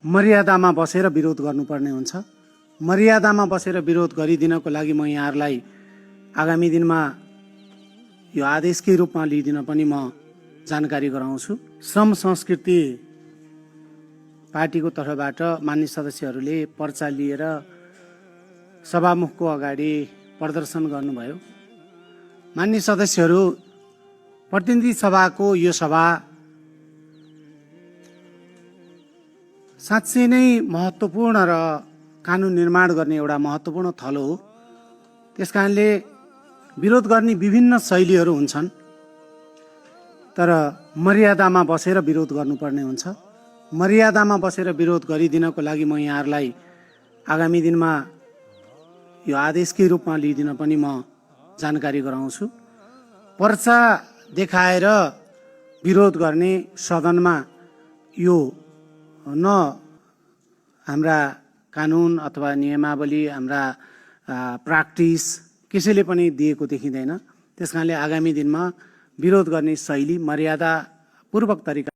मर्यादामा बसेर विरोध गर्नुपर्ने हुन्छ। मर्यादामा बसेर विरोध गरिदिनको लागि म यहाँहरूलाई आगामी दिनमा यो आदेशकै रूपमा लिइदिन पनि म जानकारी गराउँछु। श्रम संस्कृति पार्टीको तर्फबाट मान्य सदस्यहरूले पर्चा लिएर सभामुखको अगाडि प्रदर्शन गर्नुभयो। मान्य सदस्यहरू, प्रतिनिधि सभाको यो सभा साँच्चै नै महत्त्वपूर्ण र कानुन निर्माण गर्ने एउटा महत्त्वपूर्ण थलो हो। त्यसकारणले विरोध गर्ने विभिन्न शैलीहरू हुन्छन्, तर मर्यादामा बसेर विरोध गर्नुपर्ने हुन्छ। मर्यादामा बसेर विरोध गरिदिनको लागि म यहाँहरूलाई आगामी दिनमा यो आदेशकै रूपमा लिइदिन पनि म जानकारी गराउँछु। पर्चा देखाएर विरोध गर्ने सदनमा यो न हाम्रा कानुन अथवा नियमावली, हाम्रा प्र्याक्टिस कसैले पनि दिएको देखिँदैन। त्यसकारणले आगामी दिनमा विरोध गर्ने शैली मर्यादापूर्वक तरिका